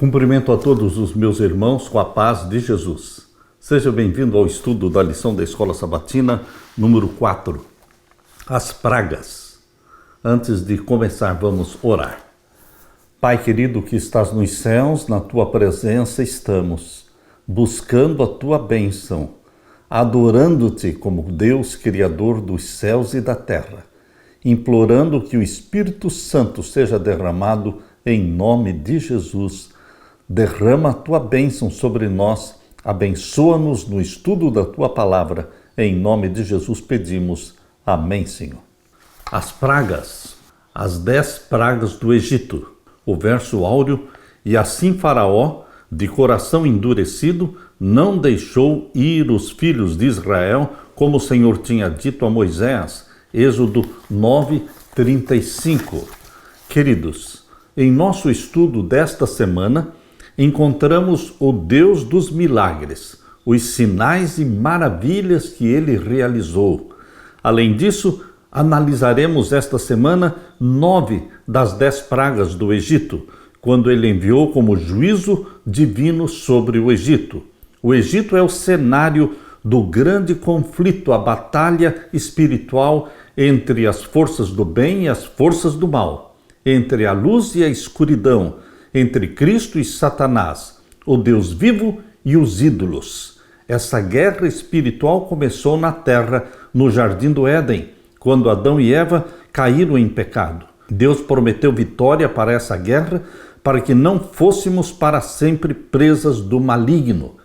Cumprimento a todos os meus irmãos com a paz de Jesus. Seja bem-vindo ao estudo da lição da Escola Sabatina, número 4. As pragas. Antes de começar, vamos orar. Pai querido que estás nos céus, na tua presença estamos, buscando a tua bênção, adorando-te como Deus, Criador dos céus e da terra, implorando que o Espírito Santo seja derramado em nome de Jesus. Derrama a tua bênção sobre nós, abençoa-nos no estudo da tua palavra. Em nome de Jesus pedimos. Amém, Senhor. As pragas, as 10 pragas do Egito. O verso áureo: e assim Faraó, de coração endurecido, não deixou ir os filhos de Israel, como o Senhor tinha dito a Moisés. Êxodo 9:35. Queridos, em nosso estudo desta semana, encontramos o Deus dos milagres, os sinais e maravilhas que ele realizou. Além disso, analisaremos esta semana 9 das 10 pragas do Egito, quando ele enviou como juízo divino sobre o Egito. O Egito é o cenário do grande conflito, a batalha espiritual entre as forças do bem e as forças do mal, entre a luz e a escuridão, entre Cristo e Satanás, o Deus vivo e os ídolos. Essa guerra espiritual começou na terra, no Jardim do Éden, quando Adão e Eva caíram em pecado. Deus prometeu vitória para essa guerra, para que não fôssemos para sempre presas do maligno.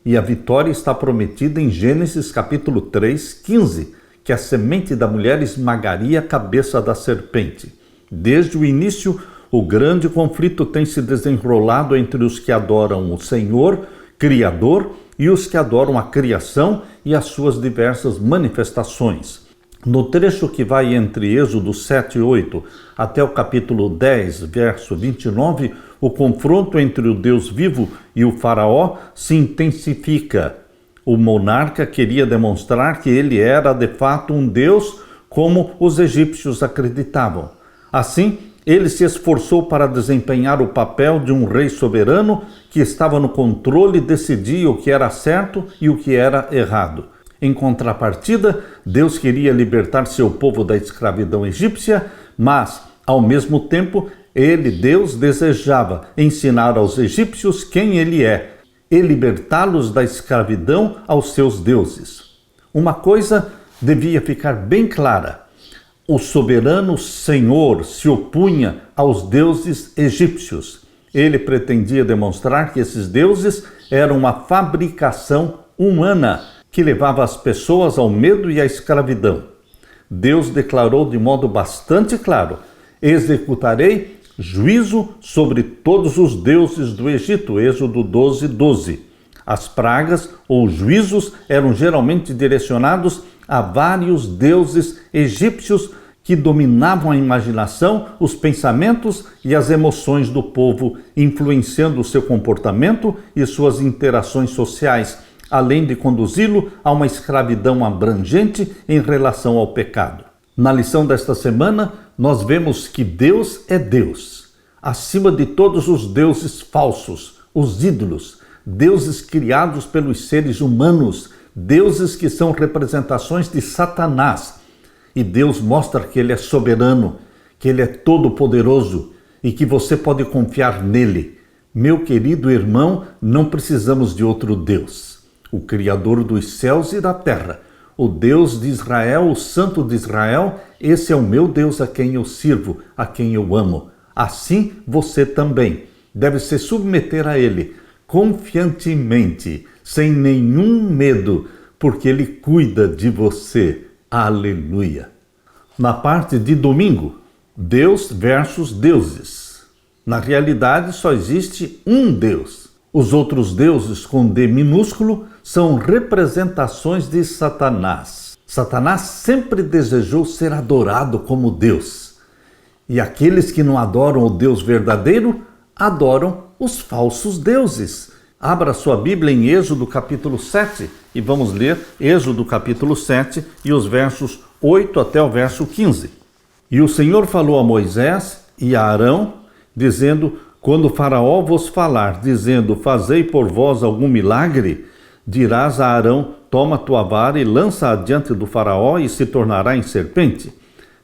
E a vitória está prometida em Gênesis capítulo 3:15, que a semente da mulher esmagaria a cabeça da serpente. Desde o início, o grande conflito tem se desenrolado entre os que adoram o Senhor, Criador, e os que adoram a criação e as suas diversas manifestações. No trecho que vai entre Êxodo 7:8 até o capítulo 10, verso 29, o confronto entre o Deus vivo e o faraó se intensifica. O monarca queria demonstrar que ele era de fato um Deus, como os egípcios acreditavam. Assim, ele se esforçou para desempenhar o papel de um rei soberano que estava no controle e decidia o que era certo e o que era errado. Em contrapartida, Deus queria libertar seu povo da escravidão egípcia, mas, ao mesmo tempo, Deus, desejava ensinar aos egípcios quem ele é e libertá-los da escravidão aos seus deuses. Uma coisa devia ficar bem clara: o soberano Senhor se opunha aos deuses egípcios. Ele pretendia demonstrar que esses deuses eram uma fabricação humana que levava as pessoas ao medo e à escravidão. Deus declarou de modo bastante claro: executarei juízo sobre todos os deuses do Egito. Êxodo 12:12. As pragas ou juízos eram geralmente direcionados a vários deuses egípcios que dominavam a imaginação, os pensamentos e as emoções do povo, influenciando o seu comportamento e suas interações sociais, além de conduzi-lo a uma escravidão abrangente em relação ao pecado. Na lição desta semana, nós vemos que Deus é Deus, acima de todos os deuses falsos, os ídolos, deuses criados pelos seres humanos, deuses que são representações de Satanás. E Deus mostra que ele é soberano, que ele é todo-poderoso e que você pode confiar nele. Meu querido irmão, não precisamos de outro Deus. O Criador dos céus e da terra, o Deus de Israel, o Santo de Israel, esse é o meu Deus a quem eu sirvo, a quem eu amo. Assim você também deve se submeter a ele, confiantemente, sem nenhum medo, porque ele cuida de você. Aleluia! Na parte de domingo, Deus versus deuses. Na realidade, só existe um Deus. Os outros deuses com D minúsculo são representações de Satanás. Satanás sempre desejou ser adorado como Deus. E aqueles que não adoram o Deus verdadeiro, adoram os falsos deuses. Abra sua Bíblia em Êxodo capítulo 7 e vamos ler Êxodo capítulo 7 e os versos 8 até o verso 15. E o Senhor falou a Moisés e a Arão, dizendo: Quando Faraó vos falar, dizendo, fazei por vós algum milagre, dirás a Arão, toma tua vara e lança-a diante do Faraó e se tornará em serpente.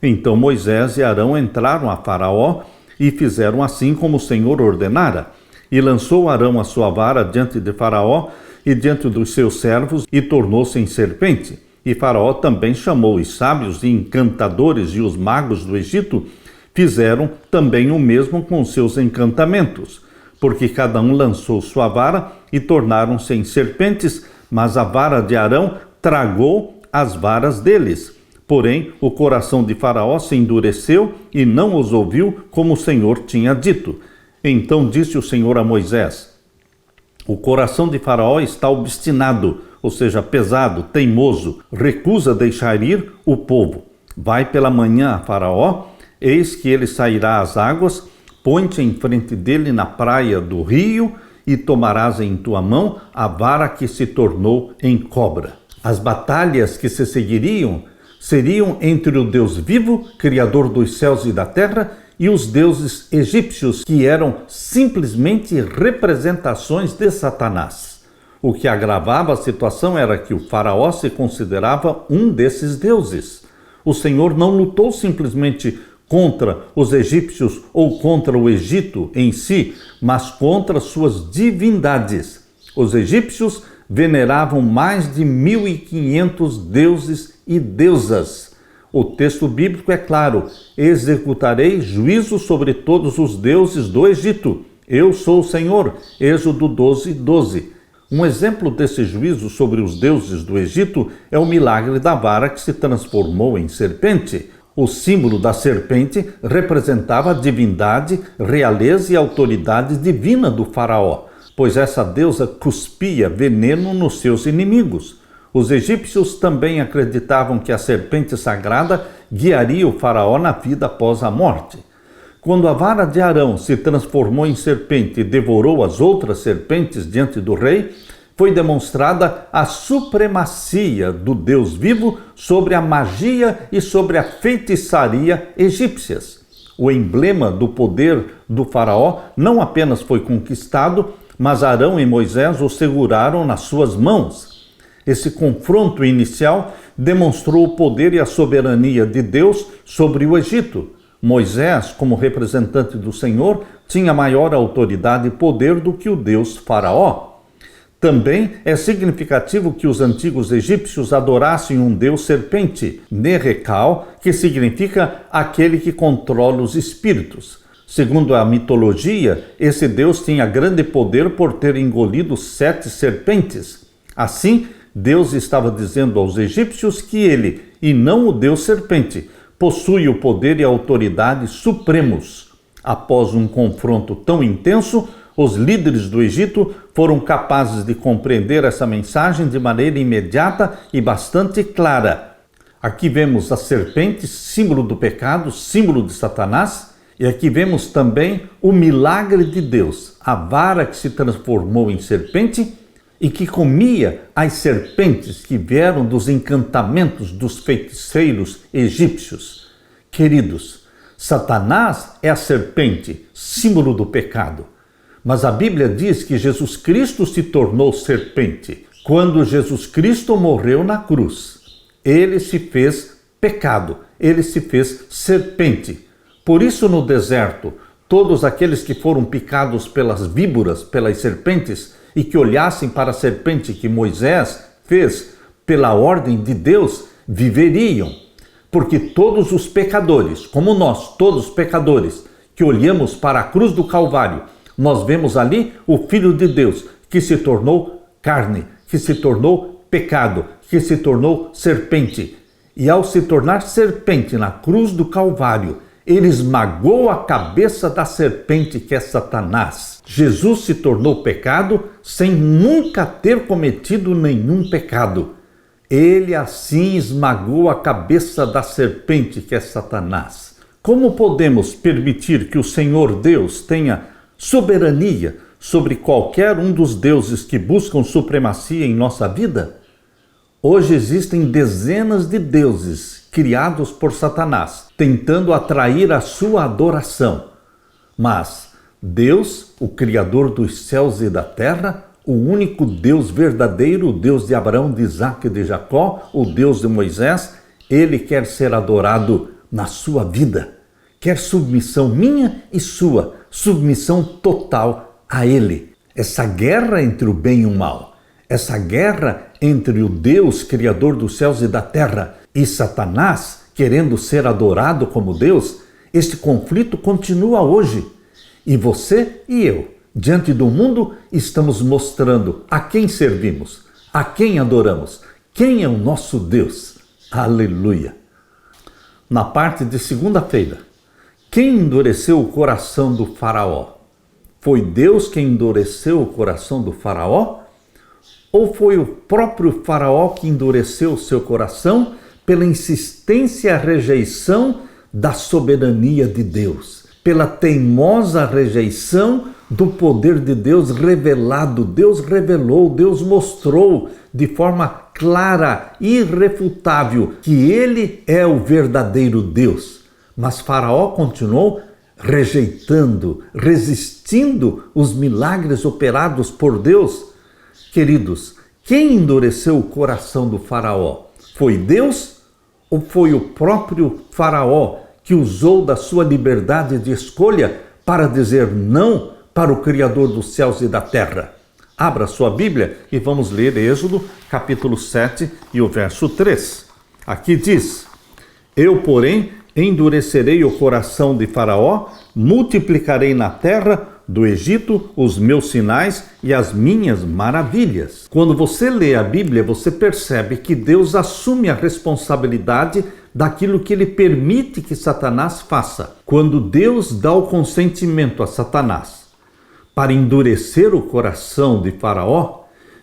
Então Moisés e Arão entraram a Faraó e fizeram assim como o Senhor ordenara. E lançou Arão a sua vara diante de Faraó e diante dos seus servos e tornou-se em serpente. E Faraó também chamou os sábios e encantadores e os magos do Egito, fizeram também o mesmo com seus encantamentos, porque cada um lançou sua vara e tornaram-se em serpentes, mas a vara de Arão tragou as varas deles. Porém, o coração de Faraó se endureceu e não os ouviu, como o Senhor tinha dito. Então disse o Senhor a Moisés: o coração de Faraó está obstinado, ou seja, pesado, teimoso, recusa deixar ir o povo. Vai pela manhã a Faraó, eis que ele sairá às águas, põe-te em frente dele na praia do rio e tomarás em tua mão a vara que se tornou em cobra. As batalhas que se seguiriam seriam entre o Deus vivo, Criador dos céus e da terra, e os deuses egípcios, que eram simplesmente representações de Satanás. O que agravava a situação era que o Faraó se considerava um desses deuses. O Senhor não lutou simplesmente contra os egípcios ou contra o Egito em si, mas contra suas divindades. Os egípcios veneravam mais de 1.500 deuses e deusas. O texto bíblico é claro: executarei juízo sobre todos os deuses do Egito. Eu sou o Senhor. Êxodo 12:12. Um exemplo desse juízo sobre os deuses do Egito é o milagre da vara que se transformou em serpente. O símbolo da serpente representava a divindade, realeza e autoridade divina do faraó, pois essa deusa cuspia veneno nos seus inimigos. Os egípcios também acreditavam que a serpente sagrada guiaria o faraó na vida após a morte. Quando a vara de Arão se transformou em serpente e devorou as outras serpentes diante do rei, foi demonstrada a supremacia do Deus vivo sobre a magia e sobre a feitiçaria egípcias. O emblema do poder do faraó não apenas foi conquistado, mas Arão e Moisés o seguraram nas suas mãos. Esse confronto inicial demonstrou o poder e a soberania de Deus sobre o Egito. Moisés, como representante do Senhor, tinha maior autoridade e poder do que o Deus Faraó. Também é significativo que os antigos egípcios adorassem um deus serpente, Nerekal, que significa aquele que controla os espíritos. Segundo a mitologia, esse deus tinha grande poder por ter engolido 7 serpentes. Assim, Deus estava dizendo aos egípcios que ele, e não o deus serpente, possui o poder e a autoridade supremos. Após um confronto tão intenso, os líderes do Egito foram capazes de compreender essa mensagem de maneira imediata e bastante clara. Aqui vemos a serpente, símbolo do pecado, símbolo de Satanás, e aqui vemos também o milagre de Deus, a vara que se transformou em serpente e que comia as serpentes que vieram dos encantamentos dos feiticeiros egípcios. Queridos, Satanás é a serpente, símbolo do pecado. Mas a Bíblia diz que Jesus Cristo se tornou serpente. Quando Jesus Cristo morreu na cruz, ele se fez pecado, ele se fez serpente. Por isso, no deserto, todos aqueles que foram picados pelas víboras, pelas serpentes, e que olhassem para a serpente que Moisés fez pela ordem de Deus, viveriam. Porque todos os pecadores, como nós, todos pecadores, que olhamos para a cruz do Calvário, nós vemos ali o Filho de Deus, que se tornou carne, que se tornou pecado, que se tornou serpente. E ao se tornar serpente na cruz do Calvário, ele esmagou a cabeça da serpente, que é Satanás. Jesus se tornou pecado sem nunca ter cometido nenhum pecado. Ele assim esmagou a cabeça da serpente, que é Satanás. Como podemos permitir que o Senhor Deus tenha soberania sobre qualquer um dos deuses que buscam supremacia em nossa vida? Hoje existem dezenas de deuses criados por Satanás, tentando atrair a sua adoração. Mas Deus, o Criador dos céus e da terra, o único Deus verdadeiro, o Deus de Abraão, de Isaque e de Jacó, o Deus de Moisés, ele quer ser adorado na sua vida. Quer submissão minha e sua, submissão total a ele. Essa guerra entre o bem e o mal, essa guerra entre o Deus, Criador dos céus e da terra, e Satanás, querendo ser adorado como Deus, este conflito continua hoje. E você e eu, diante do mundo, estamos mostrando a quem servimos, a quem adoramos, quem é o nosso Deus. Aleluia! Na parte de segunda-feira, quem endureceu o coração do faraó? Foi Deus quem endureceu o coração do faraó? Ou foi o próprio faraó que endureceu o seu coração pela insistência e a rejeição da soberania de Deus? Pela teimosa rejeição do poder de Deus revelado. Deus revelou, Deus mostrou de forma clara, irrefutável, que ele é o verdadeiro Deus. Mas Faraó continuou rejeitando, resistindo os milagres operados por Deus. Queridos, quem endureceu o coração do Faraó? Foi Deus ou foi o próprio Faraó que usou da sua liberdade de escolha para dizer não para o Criador dos céus e da terra? Abra sua Bíblia e vamos ler Êxodo, capítulo 7 e o verso 3. Aqui diz: Eu, porém, endurecerei o coração de Faraó, multiplicarei na terra do Egito os meus sinais e as minhas maravilhas. Quando você lê a Bíblia, você percebe que Deus assume a responsabilidade daquilo que ele permite que Satanás faça. Quando Deus dá o consentimento a Satanás para endurecer o coração de Faraó,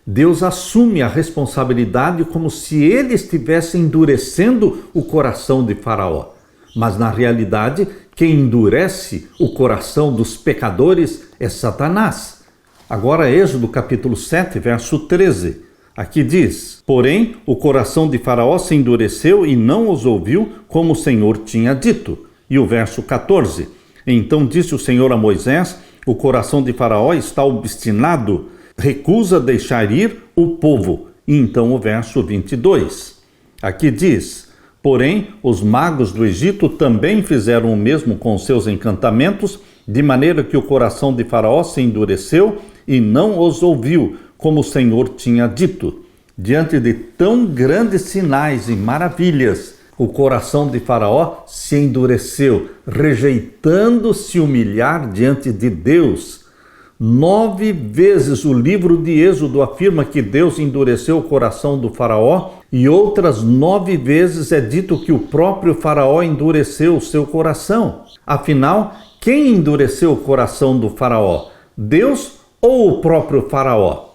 Deus assume a responsabilidade como se ele estivesse endurecendo o coração de Faraó. Mas na realidade, quem endurece o coração dos pecadores é Satanás. Agora, Êxodo capítulo 7, verso 13. Aqui diz: Porém, o coração de Faraó se endureceu e não os ouviu, como o Senhor tinha dito. E o verso 14. Então disse o Senhor a Moisés: O coração de Faraó está obstinado, recusa deixar ir o povo. E então o verso 22. Aqui diz: Porém, os magos do Egito também fizeram o mesmo com seus encantamentos, de maneira que o coração de Faraó se endureceu e não os ouviu, como o Senhor tinha dito. Diante de tão grandes sinais e maravilhas, o coração de Faraó se endureceu, rejeitando se humilhar diante de Deus. 9 vezes o livro de Êxodo afirma que Deus endureceu o coração do Faraó, e outras 9 vezes é dito que o próprio Faraó endureceu o seu coração. Afinal, quem endureceu o coração do Faraó? Deus ou o próprio Faraó?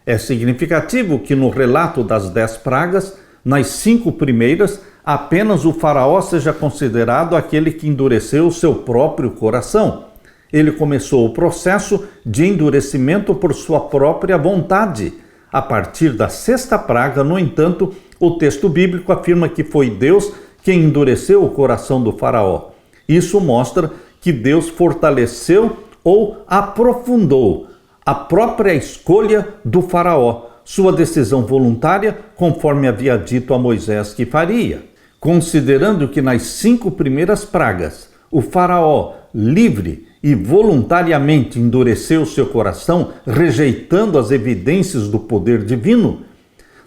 É significativo que no relato das 10 pragas, nas 5 primeiras, apenas o Faraó seja considerado aquele que endureceu o seu próprio coração. Ele começou o processo de endurecimento por sua própria vontade. A partir da 6ª praga, no entanto, o texto bíblico afirma que foi Deus quem endureceu o coração do Faraó. Isso mostra que Deus fortaleceu ou aprofundou a própria escolha do Faraó, sua decisão voluntária, conforme havia dito a Moisés que faria. Considerando que nas 5 primeiras pragas, o Faraó, livre e voluntariamente endureceu seu coração, rejeitando as evidências do poder divino,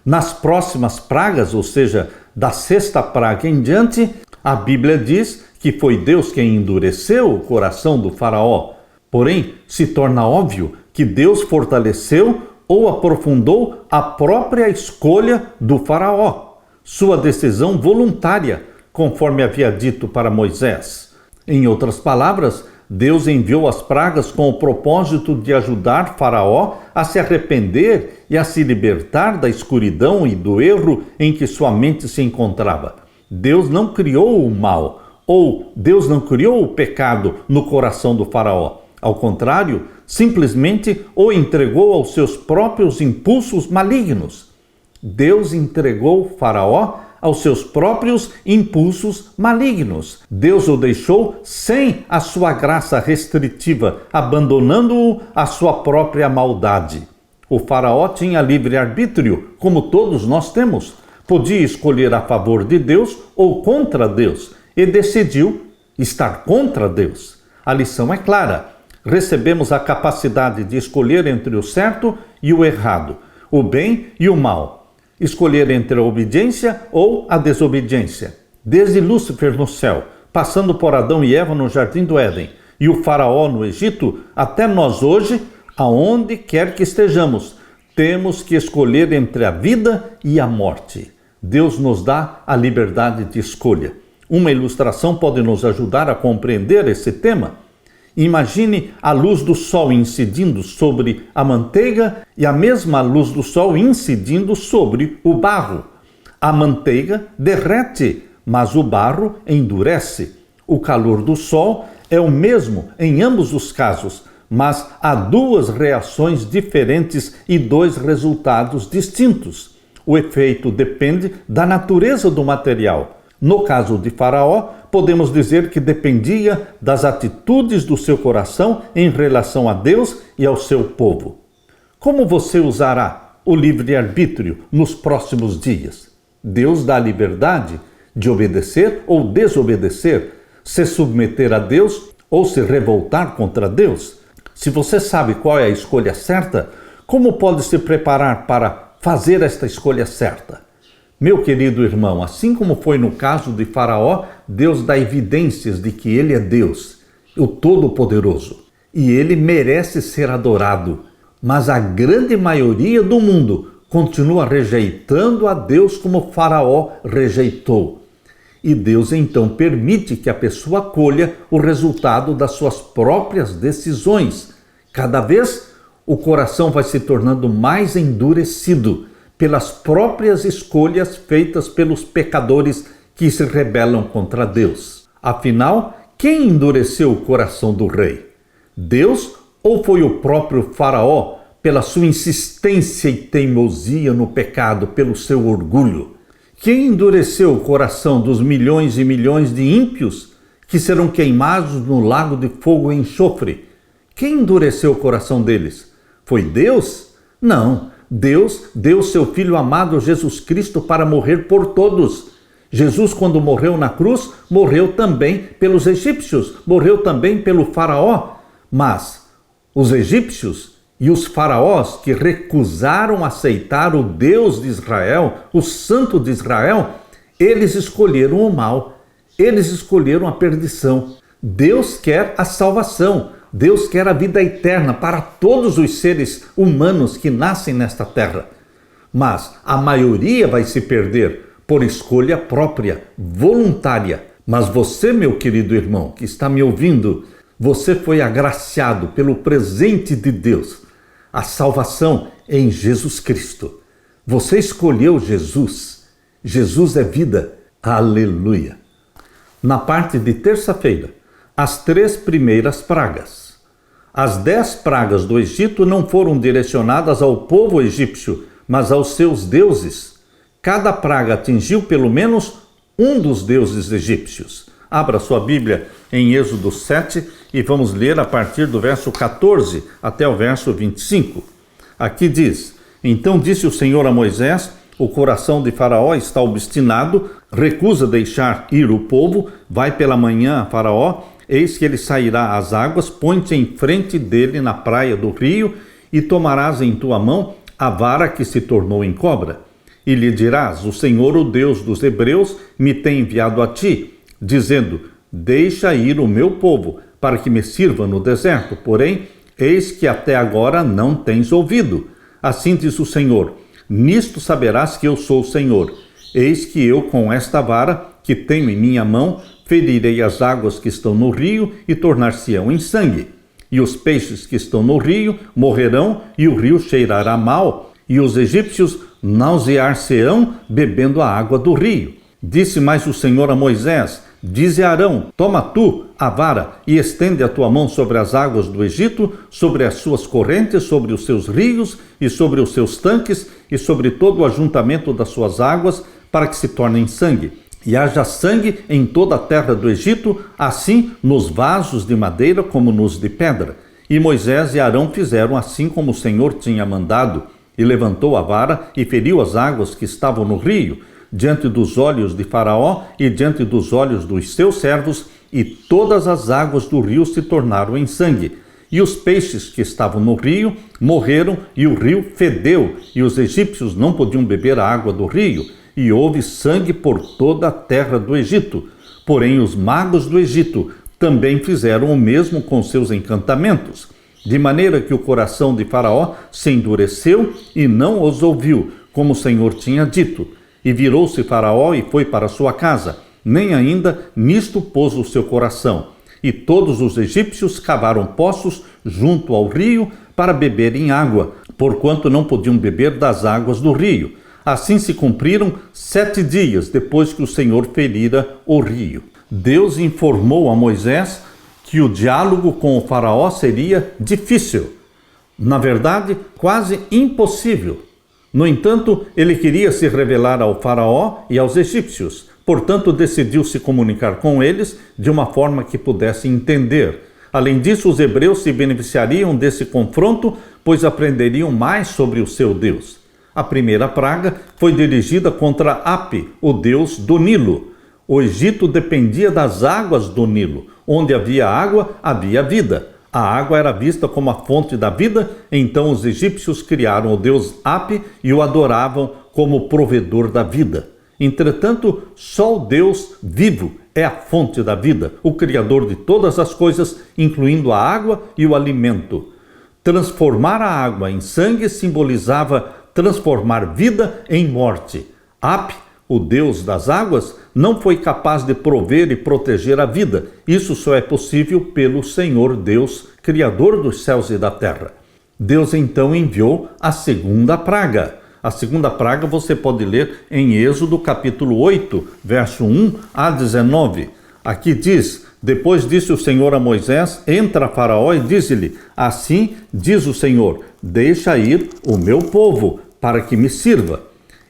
nas próximas pragas, ou seja, da 6ª praga em diante, a Bíblia diz que foi Deus quem endureceu o coração do Faraó. Porém, se torna óbvio que Deus fortaleceu ou aprofundou a própria escolha do Faraó, sua decisão voluntária, conforme havia dito para Moisés. Em outras palavras, Deus enviou as pragas com o propósito de ajudar Faraó a se arrepender e a se libertar da escuridão e do erro em que sua mente se encontrava. Deus não criou o mal, ou Deus não criou o pecado no coração do Faraó. Ao contrário, simplesmente o entregou aos seus próprios impulsos malignos. Deus entregou Faraó aos seus próprios impulsos malignos. Deus o deixou sem a sua graça restritiva, abandonando-o à sua própria maldade. O faraó tinha livre-arbítrio, como todos nós temos. Podia escolher a favor de Deus ou contra Deus, e decidiu estar contra Deus. A lição é clara. Recebemos a capacidade de escolher entre o certo e o errado, o bem e o mal. Escolher entre a obediência ou a desobediência. Desde Lúcifer no céu, passando por Adão e Eva no jardim do Éden, e o faraó no Egito, até nós hoje, aonde quer que estejamos, temos que escolher entre a vida e a morte. Deus nos dá a liberdade de escolha. Uma ilustração pode nos ajudar a compreender esse tema. Imagine a luz do sol incidindo sobre a manteiga e a mesma luz do sol incidindo sobre o barro. A manteiga derrete, mas o barro endurece. O calor do sol é o mesmo em ambos os casos, mas há duas reações diferentes e dois resultados distintos. O efeito depende da natureza do material. No caso de Faraó, podemos dizer que dependia das atitudes do seu coração em relação a Deus e ao seu povo. Como você usará o livre-arbítrio nos próximos dias? Deus dá a liberdade de obedecer ou desobedecer, se submeter a Deus ou se revoltar contra Deus. Se você sabe qual é a escolha certa, como pode se preparar para fazer esta escolha certa? Meu querido irmão, assim como foi no caso de Faraó, Deus dá evidências de que Ele é Deus, o Todo-Poderoso, e Ele merece ser adorado. Mas a grande maioria do mundo continua rejeitando a Deus como Faraó rejeitou. E Deus então permite que a pessoa colha o resultado das suas próprias decisões. Cada vez o coração vai se tornando mais endurecido pelas próprias escolhas feitas pelos pecadores que se rebelam contra Deus. Afinal, quem endureceu o coração do rei? Deus ou foi o próprio Faraó, pela sua insistência e teimosia no pecado, pelo seu orgulho? Quem endureceu o coração dos milhões e milhões de ímpios que serão queimados no lago de fogo e enxofre? Quem endureceu o coração deles? Foi Deus? Não. Deus deu seu Filho amado Jesus Cristo para morrer por todos. Jesus, quando morreu na cruz, morreu também pelos egípcios, morreu também pelo faraó. Mas os egípcios e os faraós que recusaram aceitar o Deus de Israel, o Santo de Israel, eles escolheram o mal, eles escolheram a perdição. Deus quer a salvação. Deus quer a vida eterna para todos os seres humanos que nascem nesta terra. Mas a maioria vai se perder por escolha própria, voluntária. Mas você, meu querido irmão, que está me ouvindo, você foi agraciado pelo presente de Deus, a salvação em Jesus Cristo. Você escolheu Jesus. Jesus é vida. Aleluia. Na parte de terça-feira, as 3 primeiras pragas. As 10 pragas do Egito não foram direcionadas ao povo egípcio, mas aos seus deuses. Cada praga atingiu pelo menos um dos deuses egípcios. Abra sua Bíblia em Êxodo 7 e vamos ler a partir do verso 14 até o verso 25. Aqui diz: Então disse o Senhor a Moisés: O coração de Faraó está obstinado, recusa deixar ir o povo, vai pela manhã a Faraó, eis que ele sairá às águas, põe-te em frente dele na praia do rio, e tomarás em tua mão a vara que se tornou em cobra. E lhe dirás: O Senhor, o Deus dos hebreus, me tem enviado a ti, dizendo: Deixa ir o meu povo, para que me sirva no deserto. Porém, eis que até agora não tens ouvido. Assim diz o Senhor: Nisto saberás que eu sou o Senhor. Eis que eu, com esta vara que tenho em minha mão, ferirei as águas que estão no rio e tornar-se-ão em sangue. E os peixes que estão no rio morrerão, e o rio cheirará mal, e os egípcios nausear-se-ão bebendo a água do rio. Disse mais o Senhor a Moisés: Dize a Arão: Toma tu a vara e estende a tua mão sobre as águas do Egito, sobre as suas correntes, sobre os seus rios e sobre os seus tanques e sobre todo o ajuntamento das suas águas, para que se tornem sangue. E haja sangue em toda a terra do Egito, assim nos vasos de madeira como nos de pedra. E Moisés e Arão fizeram assim como o Senhor tinha mandado, e levantou a vara e feriu as águas que estavam no rio, diante dos olhos de Faraó e diante dos olhos dos seus servos, e todas as águas do rio se tornaram em sangue. E os peixes que estavam no rio morreram, e o rio fedeu, e os egípcios não podiam beber a água do rio, e houve sangue por toda a terra do Egito. Porém, os magos do Egito também fizeram o mesmo com seus encantamentos, de maneira que o coração de Faraó se endureceu e não os ouviu, como o Senhor tinha dito. E virou-se Faraó e foi para sua casa, nem ainda nisto pôs o seu coração. E todos os egípcios cavaram poços junto ao rio para beberem água, porquanto não podiam beber das águas do rio. Assim se cumpriram 7 dias depois que o Senhor ferira o rio. Deus informou a Moisés que o diálogo com o Faraó seria difícil. Na verdade, quase impossível. No entanto, ele queria se revelar ao Faraó e aos egípcios. Portanto, decidiu se comunicar com eles de uma forma que pudesse entender. Além disso, os hebreus se beneficiariam desse confronto, pois aprenderiam mais sobre o seu Deus. A primeira praga foi dirigida contra Api, o deus do Nilo. O Egito dependia das águas do Nilo. Onde havia água, havia vida. A água era vista como a fonte da vida, então os egípcios criaram o deus Api e o adoravam como provedor da vida. Entretanto, só o Deus vivo é a fonte da vida, o Criador de todas as coisas, incluindo a água e o alimento. Transformar a água em sangue simbolizava transformar vida em morte. Api, o Deus das águas, não foi capaz de prover e proteger a vida. Isso só é possível pelo Senhor Deus, Criador dos céus e da terra. Deus então enviou a segunda praga. A segunda praga você pode ler em Êxodo capítulo 8, verso 1 a 19. Aqui diz: depois disse o Senhor a Moisés: entra a Faraó e diz-lhe: assim diz o Senhor, deixa ir o meu povo, para que me sirva.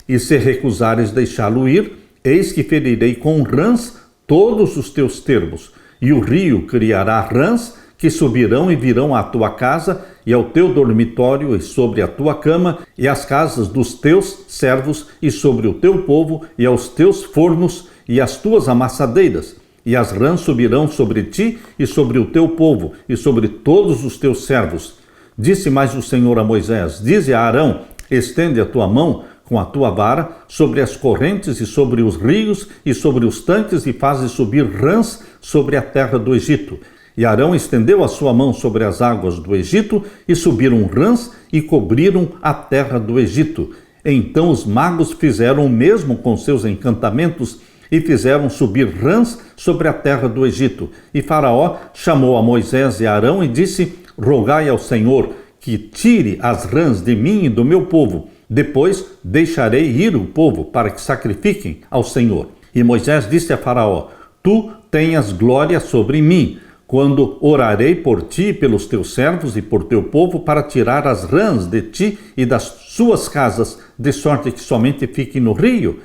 E se recusares deixá-lo ir, eis que ferirei com rãs todos os teus termos, e o rio criará rãs que subirão e virão à tua casa e ao teu dormitório e sobre a tua cama e às casas dos teus servos e sobre o teu povo e aos teus fornos e às tuas amassadeiras. E as rãs subirão sobre ti e sobre o teu povo e sobre todos os teus servos. Disse mais o Senhor a Moisés: dize a Arão: estende a tua mão com a tua vara sobre as correntes e sobre os rios e sobre os tanques e fazes subir rãs sobre a terra do Egito. E Arão estendeu a sua mão sobre as águas do Egito e subiram rãs e cobriram a terra do Egito. Então os magos fizeram o mesmo com seus encantamentos e fizeram subir rãs sobre a terra do Egito. E Faraó chamou a Moisés e Arão e disse: rogai ao Senhor que tire as rãs de mim e do meu povo. Depois deixarei ir o povo para que sacrifiquem ao Senhor. E Moisés disse a Faraó: tu tenhas glória sobre mim, quando orarei por ti, pelos teus servos e por teu povo, para tirar as rãs de ti e das suas casas, de sorte que somente fiquem no rio.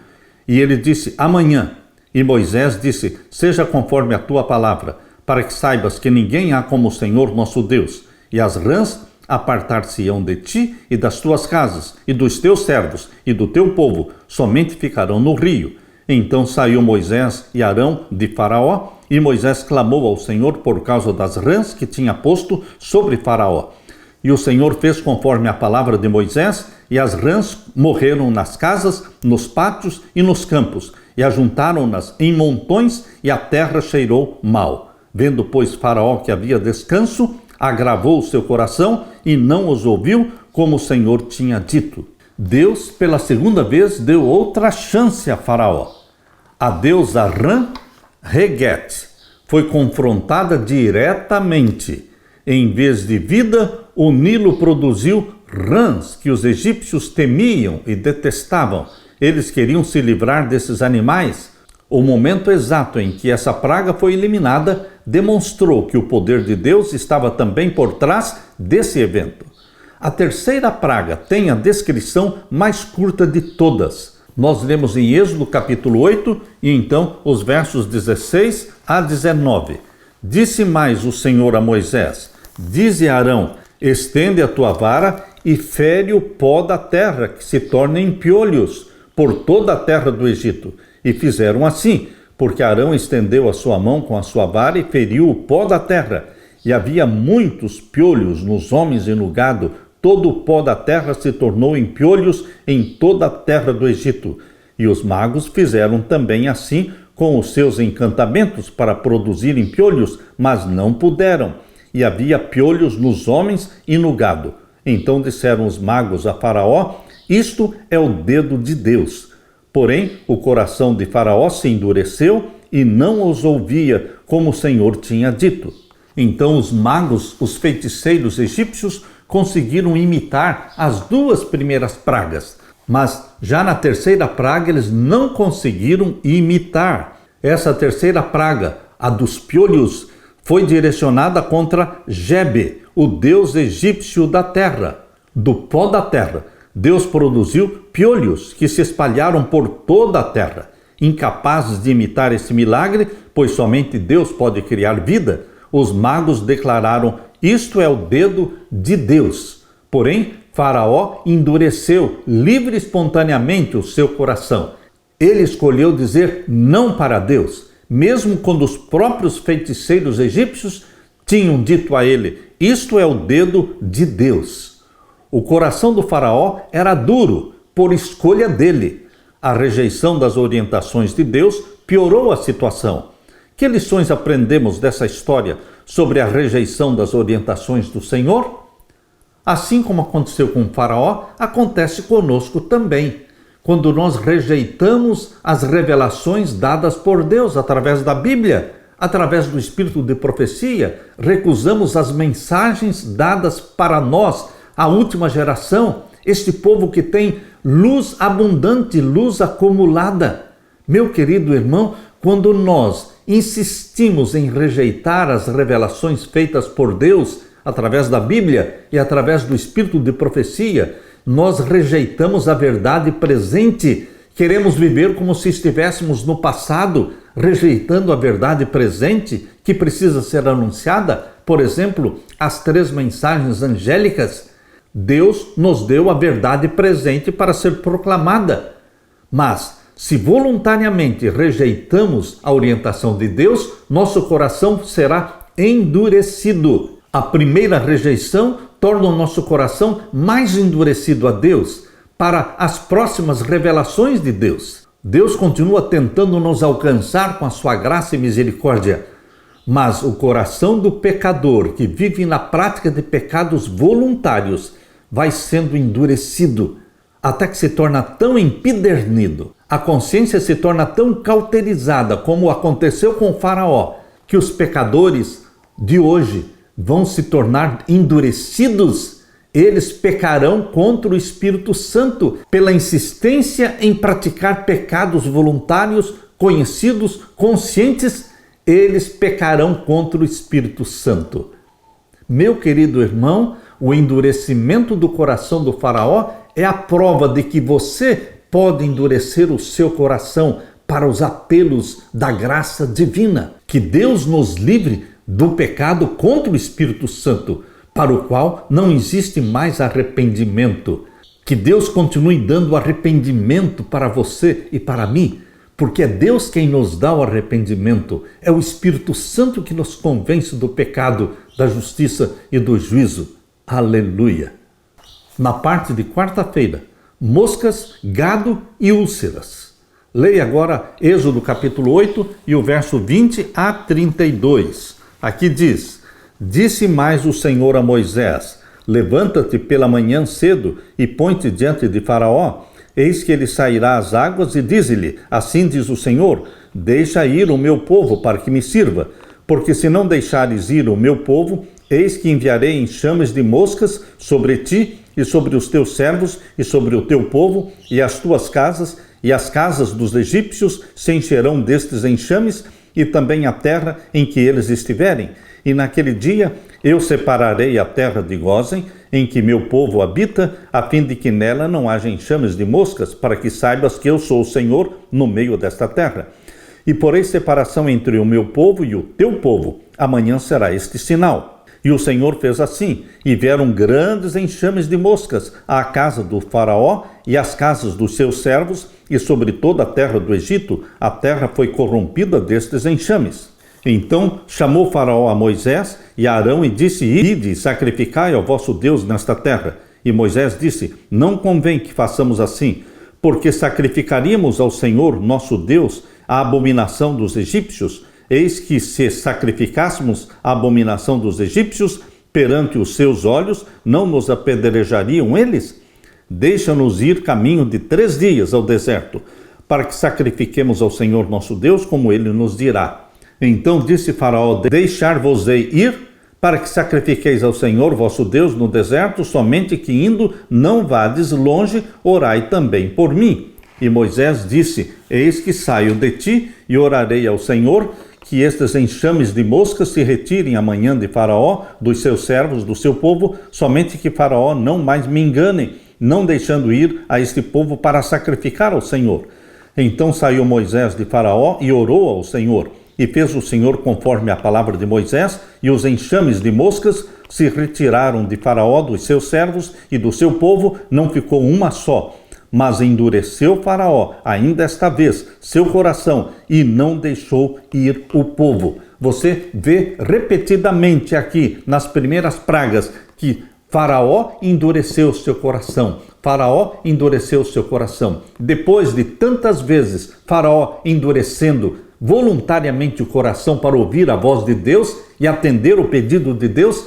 E ele disse: amanhã. E Moisés disse: seja conforme a tua palavra, para que saibas que ninguém há como o Senhor nosso Deus. E as rãs apartar-se-ão de ti e das tuas casas, e dos teus servos, e do teu povo, somente ficarão no rio. Então saiu Moisés e Arão de Faraó, e Moisés clamou ao Senhor por causa das rãs que tinha posto sobre Faraó. E o Senhor fez conforme a palavra de Moisés, e as rãs morreram nas casas, nos pátios e nos campos, e ajuntaram-nas em montões, e a terra cheirou mal. Vendo, pois, Faraó que havia descanso, agravou o seu coração e não os ouviu, como o Senhor tinha dito. Deus, pela segunda vez, deu outra chance a Faraó. A deusa Rã, Reguete, foi confrontada diretamente. Em vez de vida, o Nilo produziu rãs que os egípcios temiam e detestavam. Eles queriam se livrar desses animais. O momento exato em que essa praga foi eliminada demonstrou que o poder de Deus estava também por trás desse evento. A terceira praga tem a descrição mais curta de todas. Nós lemos em Êxodo capítulo 8 e então os versos 16 a 19. Disse mais o Senhor a Moisés: dize a Arão: estende a tua vara e fere o pó da terra, que se torne em piolhos por toda a terra do Egito. E fizeram assim, porque Arão estendeu a sua mão com a sua vara e feriu o pó da terra. E havia muitos piolhos nos homens e no gado. Todo o pó da terra se tornou em piolhos em toda a terra do Egito. E os magos fizeram também assim com os seus encantamentos para produzirem piolhos, mas não puderam. E havia piolhos nos homens e no gado. Então disseram os magos a Faraó: isto é o dedo de Deus. Porém, o coração de Faraó se endureceu e não os ouvia, como o Senhor tinha dito. Então os magos, os feiticeiros egípcios, conseguiram imitar as duas primeiras pragas, mas já na terceira praga eles não conseguiram imitar. Essa terceira praga, a dos piolhos, foi direcionada contra Jebe, o deus egípcio da terra. Do pó da terra, Deus produziu piolhos que se espalharam por toda a terra. Incapazes de imitar esse milagre, pois somente Deus pode criar vida, os magos declararam: isto é o dedo de Deus. Porém, Faraó endureceu livre e espontaneamente o seu coração. Ele escolheu dizer não para Deus, mesmo quando os próprios feiticeiros egípcios tinham dito a ele: isto é o dedo de Deus. O coração do Faraó era duro, por escolha dele. A rejeição das orientações de Deus piorou a situação. Que lições aprendemos dessa história sobre a rejeição das orientações do Senhor? Assim como aconteceu com Faraó, acontece conosco também. Quando nós rejeitamos as revelações dadas por Deus através da Bíblia, através do espírito de profecia, recusamos as mensagens dadas para nós, a última geração, este povo que tem luz abundante, luz acumulada. Meu querido irmão, quando nós insistimos em rejeitar as revelações feitas por Deus através da Bíblia e através do espírito de profecia, nós rejeitamos a verdade presente. Queremos viver como se estivéssemos no passado, rejeitando a verdade presente que precisa ser anunciada. Por exemplo, as 3 mensagens angélicas. Deus nos deu a verdade presente para ser proclamada. Mas, se voluntariamente rejeitamos a orientação de Deus, nosso coração será endurecido. A primeira rejeição torna o nosso coração mais endurecido a Deus para as próximas revelações de Deus. Deus continua tentando nos alcançar com a sua graça e misericórdia, mas o coração do pecador que vive na prática de pecados voluntários vai sendo endurecido até que se torna tão empedernido. A consciência se torna tão cauterizada, como aconteceu com o Faraó, que os pecadores de hoje vão se tornar endurecidos. Eles pecarão contra o Espírito Santo pela insistência em praticar pecados voluntários, conhecidos, conscientes. Eles pecarão contra o Espírito Santo. Meu querido irmão, o endurecimento do coração do Faraó é a prova de que você pode endurecer o seu coração para os apelos da graça divina. Que Deus nos livre do pecado contra o Espírito Santo, para o qual não existe mais arrependimento. Que Deus continue dando arrependimento para você e para mim, porque é Deus quem nos dá o arrependimento. É o Espírito Santo que nos convence do pecado, da justiça e do juízo. Aleluia! Na parte de quarta-feira, moscas, gado e úlceras. Leia agora Êxodo capítulo 8 e o verso 20 a 32. Aqui diz: disse mais o Senhor a Moisés: levanta-te pela manhã cedo e põe-te diante de Faraó. Eis que ele sairá às águas e dize-lhe: assim diz o Senhor, deixa ir o meu povo para que me sirva, porque se não deixares ir o meu povo, eis que enviarei enxames de moscas sobre ti e sobre os teus servos e sobre o teu povo e as tuas casas, e as casas dos egípcios se encherão destes enxames, e também a terra em que eles estiverem. E naquele dia eu separarei a terra de Gósen em que meu povo habita, a fim de que nela não haja enxames de moscas, para que saibas que eu sou o Senhor no meio desta terra. E porei separação entre o meu povo e o teu povo. Amanhã será este sinal. E o Senhor fez assim, e vieram grandes enxames de moscas à casa do faraó e às casas dos seus servos, e sobre toda a terra do Egito, a terra foi corrompida destes enxames. Então chamou Faraó a Moisés e a Arão e disse: Ide, sacrificai ao vosso Deus nesta terra. E Moisés disse: Não convém que façamos assim, porque sacrificaríamos ao Senhor nosso Deus a abominação dos egípcios. Eis que se sacrificássemos a abominação dos egípcios perante os seus olhos, não nos apedrejariam eles? Deixa-nos ir caminho de 3 dias ao deserto, para que sacrifiquemos ao Senhor nosso Deus, como ele nos dirá. Então disse Faraó: Deixar-vos-ei ir, para que sacrifiqueis ao Senhor vosso Deus no deserto, somente que indo não vades longe, orai também por mim. E Moisés disse: Eis que saio de ti e orarei ao Senhor, que estes enxames de moscas se retirem amanhã de Faraó, dos seus servos, do seu povo, somente que Faraó não mais me engane, não deixando ir a este povo para sacrificar ao Senhor. Então saiu Moisés de Faraó e orou ao Senhor. E fez o Senhor conforme a palavra de Moisés, e os enxames de moscas se retiraram de Faraó, dos seus servos e do seu povo, não ficou uma só. Mas endureceu Faraó, ainda esta vez, seu coração, e não deixou ir o povo. Você vê repetidamente aqui, nas primeiras pragas, que Faraó endureceu seu coração. Faraó endureceu seu coração. Depois de tantas vezes Faraó endurecendo voluntariamente o coração para ouvir a voz de Deus e atender o pedido de Deus,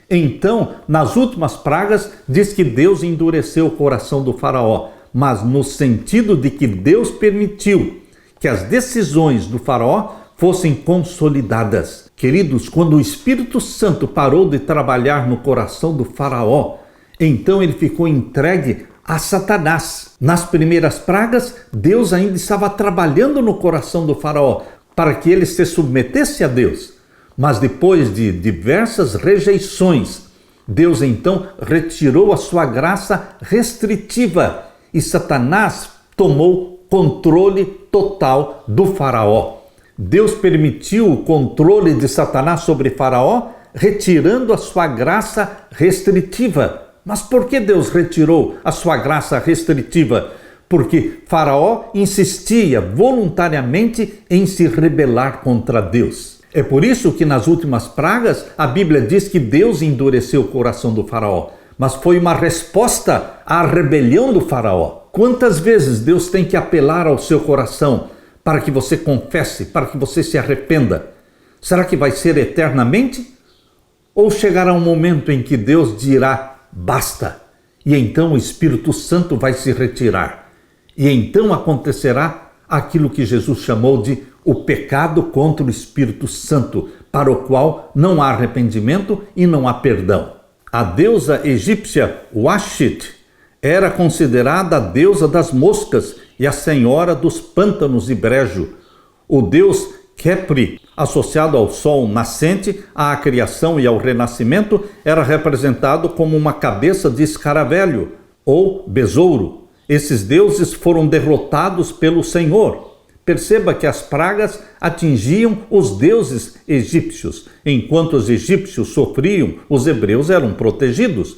então, nas últimas pragas, diz que Deus endureceu o coração do Faraó, mas no sentido de que Deus permitiu que as decisões do Faraó fossem consolidadas. Queridos, quando o Espírito Santo parou de trabalhar no coração do Faraó, então ele ficou entregue a Satanás. Nas primeiras pragas, Deus ainda estava trabalhando no coração do Faraó para que ele se submetesse a Deus. Mas depois de diversas rejeições, Deus então retirou a sua graça restritiva e Satanás tomou controle total do Faraó. Deus permitiu o controle de Satanás sobre Faraó, retirando a sua graça restritiva. Mas por que Deus retirou a sua graça restritiva? Porque Faraó insistia voluntariamente em se rebelar contra Deus. É por isso que nas últimas pragas a Bíblia diz que Deus endureceu o coração do Faraó. Mas foi uma resposta à rebelião do Faraó. Quantas vezes Deus tem que apelar ao seu coração para que você confesse, para que você se arrependa? Será que vai ser eternamente? Ou chegará um momento em que Deus dirá: basta, e então o Espírito Santo vai se retirar. E então acontecerá aquilo que Jesus chamou de o pecado contra o Espírito Santo, para o qual não há arrependimento e não há perdão. A deusa egípcia Washit era considerada a deusa das moscas e a senhora dos pântanos e brejo. O deus Khepri, associado ao sol nascente, à criação e ao renascimento, era representado como uma cabeça de escaravelho ou besouro. Esses deuses foram derrotados pelo Senhor. Perceba que as pragas atingiam os deuses egípcios. Enquanto os egípcios sofriam, os hebreus eram protegidos.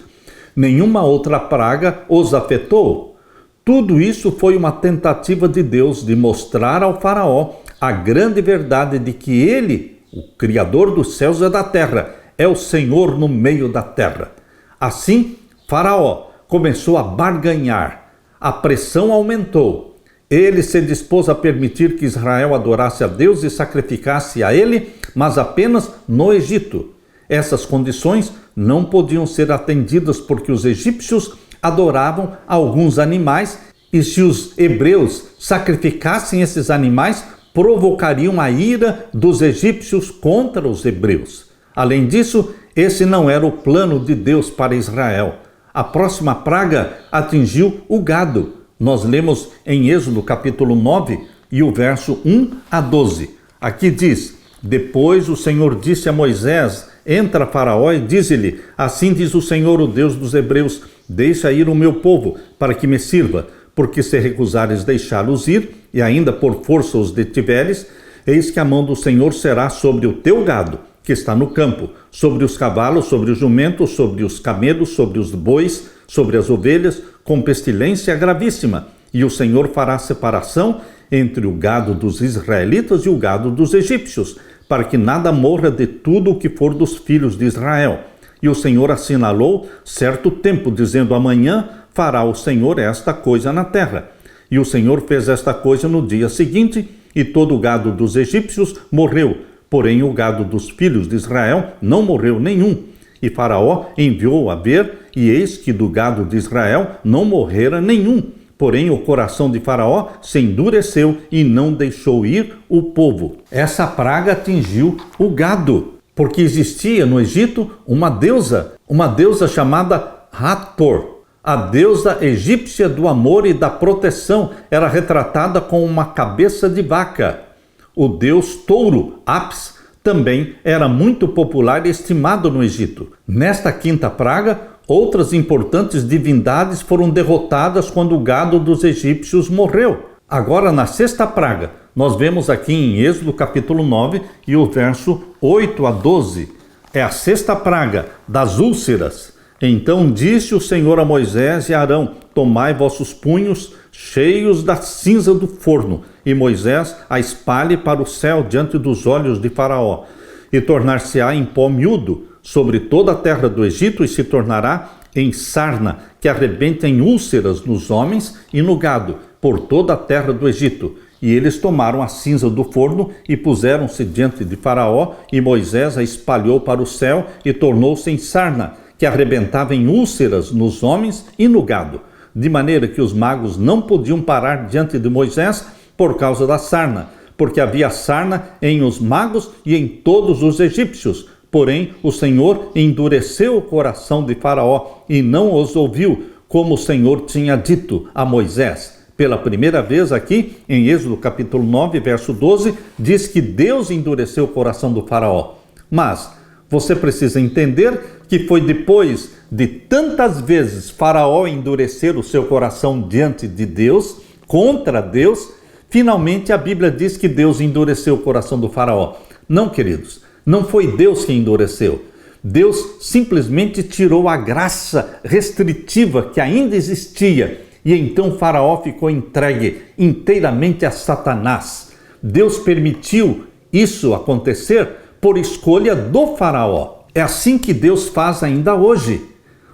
Nenhuma outra praga os afetou. Tudo isso foi uma tentativa de Deus de mostrar ao Faraó a grande verdade de que ele, o Criador dos céus e da terra, é o Senhor no meio da terra. Assim, Faraó começou a barganhar. A pressão aumentou. Ele se dispôs a permitir que Israel adorasse a Deus e sacrificasse a ele, mas apenas no Egito. Essas condições não podiam ser atendidas porque os egípcios adoravam alguns animais e se os hebreus sacrificassem esses animais, provocariam a ira dos egípcios contra os hebreus. Além disso, esse não era o plano de Deus para Israel. A próxima praga atingiu o gado. Nós lemos em Êxodo capítulo 9 e o verso 1 a 12. Aqui diz: Depois o Senhor disse a Moisés entra Faraó e diz-lhe: assim diz o Senhor, o Deus dos hebreus, deixa ir o meu povo, para que me sirva, porque se recusares deixá-los ir, e ainda por força os detiveres, eis que a mão do Senhor será sobre o teu gado, que está no campo, sobre os cavalos, sobre os jumentos, sobre os camelos, sobre os bois, sobre as ovelhas, com pestilência gravíssima. E o Senhor fará separação entre o gado dos israelitas e o gado dos egípcios, para que nada morra de tudo o que for dos filhos de Israel. E o Senhor assinalou certo tempo, dizendo: amanhã fará o Senhor esta coisa na terra. E o Senhor fez esta coisa no dia seguinte, e todo o gado dos egípcios morreu, porém o gado dos filhos de Israel não morreu nenhum. E Faraó enviou a ver, e eis que do gado de Israel não morrera nenhum. Porém o coração de Faraó se endureceu e não deixou ir o povo. Essa praga atingiu o gado, porque existia no Egito uma deusa chamada Hathor. A deusa egípcia do amor e da proteção era retratada com uma cabeça de vaca. O deus touro, Apis, também era muito popular e estimado no Egito. Nesta quinta praga, outras importantes divindades foram derrotadas quando o gado dos egípcios morreu. Agora, na sexta praga, nós vemos aqui em Êxodo capítulo 9 e o verso 8 a 12. É a sexta praga das úlceras. Então disse o Senhor a Moisés e a Arão: tomai vossos punhos cheios da cinza do forno, e Moisés a espalhe para o céu diante dos olhos de Faraó, e tornar-se-á em pó miúdo sobre toda a terra do Egito, e se tornará em sarna, que arrebenta em úlceras nos homens e no gado, por toda a terra do Egito. E eles tomaram a cinza do forno e puseram-se diante de Faraó, e Moisés a espalhou para o céu, e tornou-se em sarna, que arrebentava em úlceras nos homens e no gado, de maneira que os magos não podiam parar diante de Moisés por causa da sarna, porque havia sarna em os magos e em todos os egípcios. Porém, o Senhor endureceu o coração de Faraó e não os ouviu, como o Senhor tinha dito a Moisés. Pela primeira vez aqui, em Êxodo capítulo 9, verso 12, diz que Deus endureceu o coração do Faraó. Mas você precisa entender que foi depois de tantas vezes Faraó endurecer o seu coração diante de Deus, contra Deus, finalmente a Bíblia diz que Deus endureceu o coração do Faraó. Não, queridos, não foi Deus que endureceu. Deus simplesmente tirou a graça restritiva que ainda existia, e então Faraó ficou entregue inteiramente a Satanás. Deus permitiu isso acontecer por escolha do Faraó. É assim que Deus faz ainda hoje.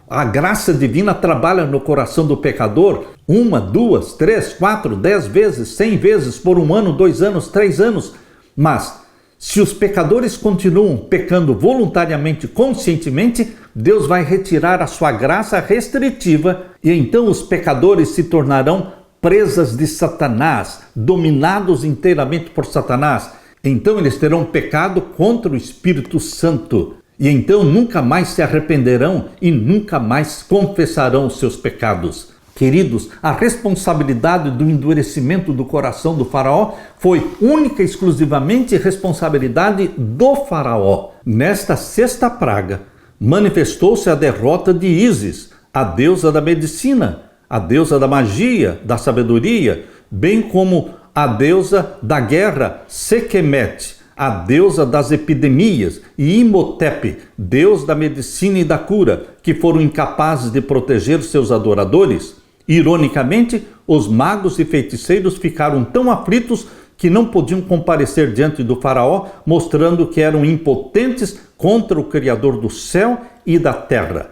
A graça divina trabalha no coração do pecador 1, 2, 3, 4, 10 vezes, 100 vezes, por 1 ano, 2 anos, 3 anos. Mas se os pecadores continuam pecando voluntariamente, conscientemente, Deus vai retirar a sua graça restritiva, e então os pecadores se tornarão presas de Satanás, dominados inteiramente por Satanás. Então eles terão pecado contra o Espírito Santo. E então nunca mais se arrependerão e nunca mais confessarão os seus pecados. Queridos, a responsabilidade do endurecimento do coração do Faraó foi única e exclusivamente responsabilidade do Faraó. Nesta sexta praga, manifestou-se a derrota de Ísis, a deusa da medicina, a deusa da magia, da sabedoria, bem como a deusa da guerra, Sekhemete, a deusa das epidemias, e Imhotep, deus da medicina e da cura, que foram incapazes de proteger seus adoradores. Ironicamente, os magos e feiticeiros ficaram tão aflitos que não podiam comparecer diante do Faraó, mostrando que eram impotentes contra o Criador do céu e da terra.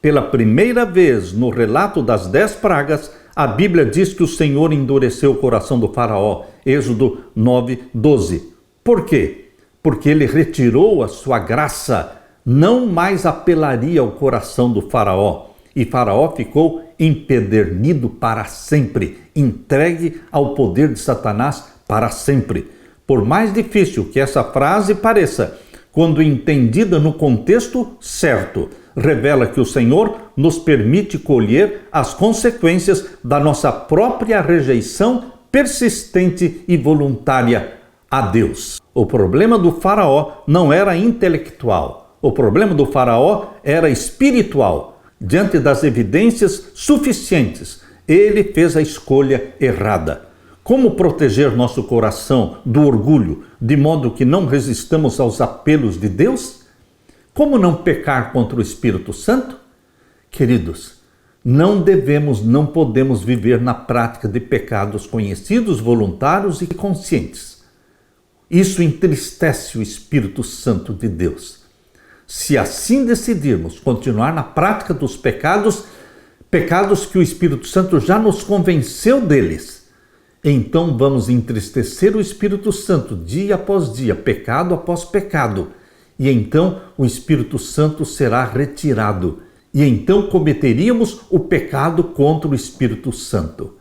Pela primeira vez no relato das 10 pragas, a Bíblia diz que o Senhor endureceu o coração do Faraó. Êxodo 9, 12. Por quê? Porque ele retirou a sua graça, não mais apelaria ao coração do Faraó. E Faraó ficou empedernido para sempre, entregue ao poder de Satanás para sempre. Por mais difícil que essa frase pareça, quando entendida no contexto certo, revela que o Senhor nos permite colher as consequências da nossa própria rejeição persistente e voluntária a Deus. O problema do Faraó não era intelectual. O problema do faraó era espiritual. Diante das evidências suficientes, ele fez a escolha errada. Como proteger nosso coração do orgulho, de modo que não resistamos aos apelos de Deus? Como não pecar contra o Espírito Santo? Queridos, não podemos viver na prática de pecados conhecidos, voluntários e conscientes. Isso entristece o Espírito Santo de Deus. Se assim decidirmos continuar na prática dos pecados que o Espírito Santo já nos convenceu deles, então vamos entristecer o Espírito Santo dia após dia, pecado após pecado, e então o Espírito Santo será retirado, e então cometeríamos o pecado contra o Espírito Santo.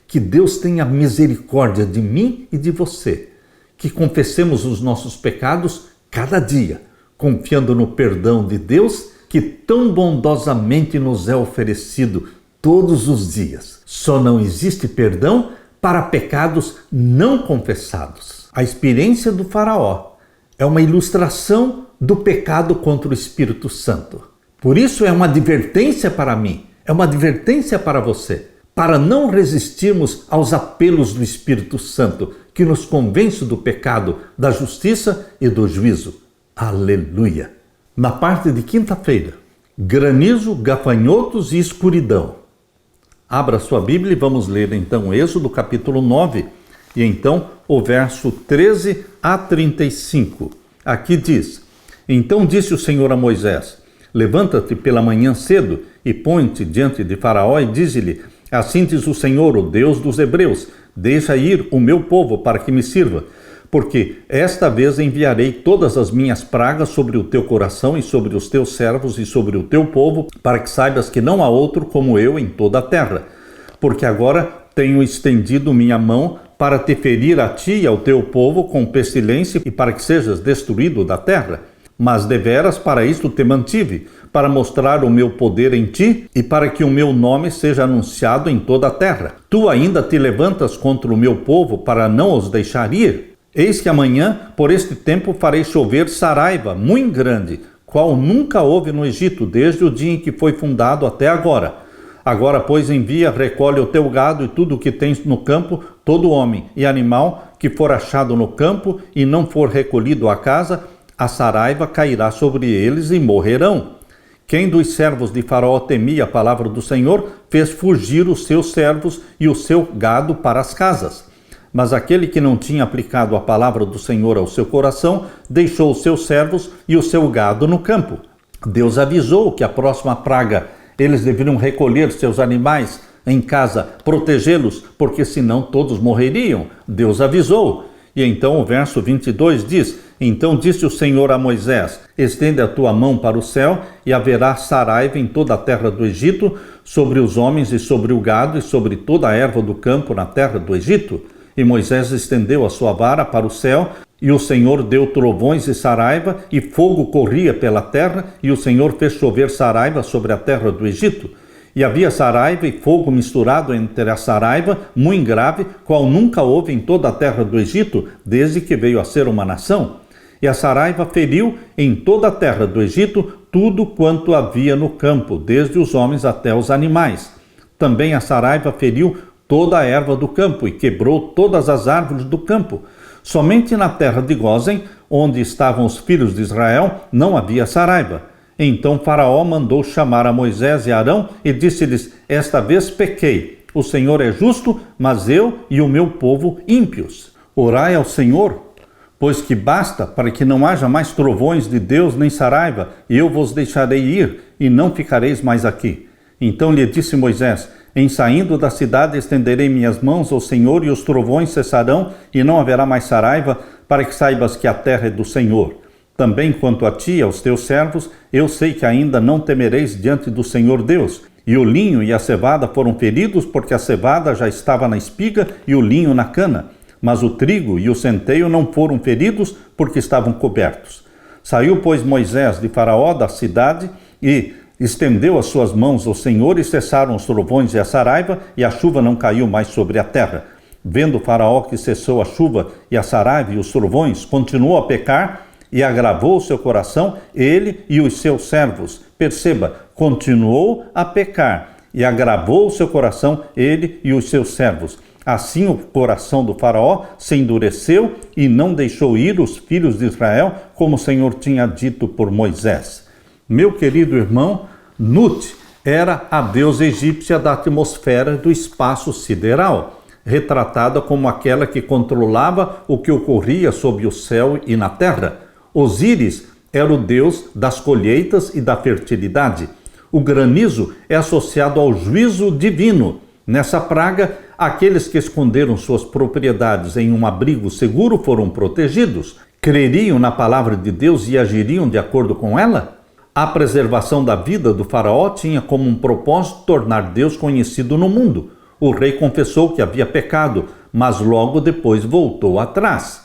Que Deus tenha misericórdia de mim e de você, que confessemos os nossos pecados cada dia, confiando no perdão de Deus que tão bondosamente nos é oferecido todos os dias. Só não existe perdão para pecados não confessados. A experiência do faraó é uma ilustração do pecado contra o Espírito Santo. Por isso é uma advertência para mim, é uma advertência para você, para não resistirmos aos apelos do Espírito Santo, que nos convence do pecado, da justiça e do juízo. Aleluia! Na parte de quinta-feira, granizo, gafanhotos e escuridão. Abra sua Bíblia e vamos ler então Êxodo capítulo 9 e então o verso 13 a 35. Aqui diz: Então disse o Senhor a Moisés: Levanta-te pela manhã cedo e põe-te diante de Faraó e dize-lhe: Assim diz o Senhor, o Deus dos Hebreus, deixa ir o meu povo para que me sirva, porque esta vez enviarei todas as minhas pragas sobre o teu coração e sobre os teus servos e sobre o teu povo, para que saibas que não há outro como eu em toda a terra. Porque agora tenho estendido minha mão para te ferir a ti e ao teu povo com pestilência e para que sejas destruído da terra. Mas deveras para isto te mantive, para mostrar o meu poder em ti e para que o meu nome seja anunciado em toda a terra. Tu ainda te levantas contra o meu povo para não os deixar ir? Eis que amanhã, por este tempo, farei chover saraiva muito grande, qual nunca houve no Egito, desde o dia em que foi fundado até agora. Agora, pois, envia, recolhe o teu gado e tudo o que tens no campo, todo homem e animal que for achado no campo e não for recolhido à casa, a saraiva cairá sobre eles e morrerão. Quem dos servos de Faraó temia a palavra do Senhor, fez fugir os seus servos e o seu gado para as casas. Mas aquele que não tinha aplicado a palavra do Senhor ao seu coração, deixou os seus servos e o seu gado no campo. Deus avisou que a próxima praga eles deveriam recolher seus animais em casa, protegê-los, porque senão todos morreriam. Deus avisou. E então o verso 22 diz: Então disse o Senhor a Moisés: Estende a tua mão para o céu, e haverá saraiva em toda a terra do Egito, sobre os homens e sobre o gado, e sobre toda a erva do campo na terra do Egito. E Moisés estendeu a sua vara para o céu, e o Senhor deu trovões e saraiva, e fogo corria pela terra, e o Senhor fez chover saraiva sobre a terra do Egito. E havia saraiva e fogo misturado entre a saraiva, muito grave, qual nunca houve em toda a terra do Egito, desde que veio a ser uma nação. E a saraiva feriu em toda a terra do Egito tudo quanto havia no campo, desde os homens até os animais. Também a saraiva feriu toda a erva do campo e quebrou todas as árvores do campo. Somente na terra de Gósen, onde estavam os filhos de Israel, não havia saraiva. Então Faraó mandou chamar a Moisés e Arão e disse-lhes: Esta vez pequei. O Senhor é justo, mas eu e o meu povo ímpios. Orai ao Senhor, pois que basta para que não haja mais trovões de Deus nem saraiva, e eu vos deixarei ir, e não ficareis mais aqui. Então lhe disse Moisés: Em saindo da cidade estenderei minhas mãos ao Senhor, e os trovões cessarão, e não haverá mais saraiva, para que saibas que a terra é do Senhor. Também quanto a ti e aos teus servos, eu sei que ainda não temereis diante do Senhor Deus. E o linho e a cevada foram feridos, porque a cevada já estava na espiga e o linho na cana. Mas o trigo e o centeio não foram feridos, porque estavam cobertos. Saiu, pois, Moisés de Faraó da cidade e estendeu as suas mãos ao Senhor, e cessaram os trovões e a saraiva, e a chuva não caiu mais sobre a terra. Vendo Faraó que cessou a chuva e a saraiva e os trovões, continuou a pecar, e agravou o seu coração, ele e os seus servos. Perceba, continuou a pecar e agravou o seu coração, ele e os seus servos. Assim o coração do faraó se endureceu e não deixou ir os filhos de Israel, como o Senhor tinha dito por Moisés. Meu querido irmão, Nut era a deusa egípcia da atmosfera do espaço sideral, retratada como aquela que controlava o que ocorria sob o céu e na terra. Osíris era o deus das colheitas e da fertilidade. O granizo é associado ao juízo divino. Nessa praga, aqueles que esconderam suas propriedades em um abrigo seguro foram protegidos. Creriam na palavra de Deus e agiriam de acordo com ela? A preservação da vida do faraó tinha como um propósito tornar Deus conhecido no mundo. O rei confessou que havia pecado, mas logo depois voltou atrás.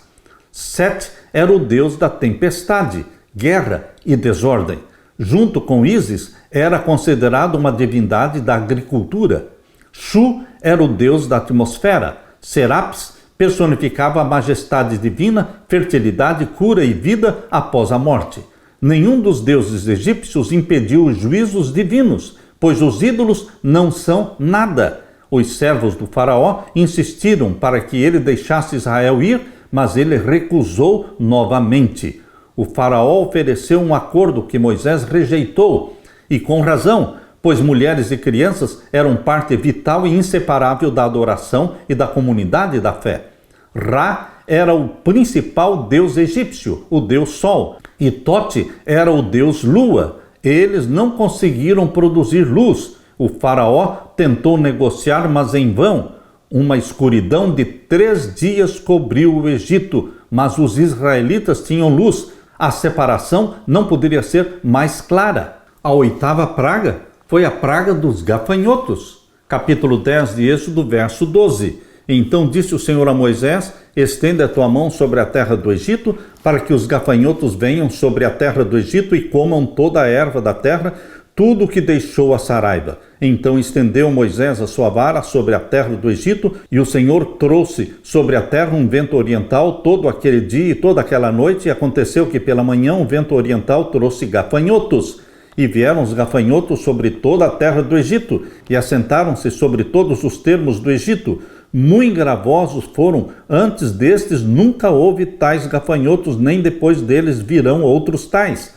Set era o deus da tempestade, guerra e desordem. Junto com Ísis, era considerado uma divindade da agricultura. Shu era o deus da atmosfera. Serapis personificava a majestade divina, fertilidade, cura e vida após a morte. Nenhum dos deuses egípcios impediu os juízos divinos, pois os ídolos não são nada. Os servos do faraó insistiram para que ele deixasse Israel ir, mas ele recusou novamente. O faraó ofereceu um acordo que Moisés rejeitou, e com razão, pois mulheres e crianças eram parte vital e inseparável da adoração e da comunidade da fé. Ra era o principal deus egípcio, o deus Sol, e Tote era o deus Lua. Eles não conseguiram produzir luz. O faraó tentou negociar, mas em vão. Uma escuridão de 3 dias cobriu o Egito, mas os israelitas tinham luz. A separação não poderia ser mais clara. A 8ª praga foi a praga dos gafanhotos. Capítulo 10 de Êxodo, verso 12. Então disse o Senhor a Moisés: estende a tua mão sobre a terra do Egito, para que os gafanhotos venham sobre a terra do Egito e comam toda a erva da terra, tudo o que deixou a saraiva. Então estendeu Moisés a sua vara sobre a terra do Egito, e o Senhor trouxe sobre a terra um vento oriental todo aquele dia e toda aquela noite, e aconteceu que pela manhã o vento oriental trouxe gafanhotos. E vieram os gafanhotos sobre toda a terra do Egito, e assentaram-se sobre todos os termos do Egito. Muito gravosos foram, antes destes nunca houve tais gafanhotos, nem depois deles virão outros tais,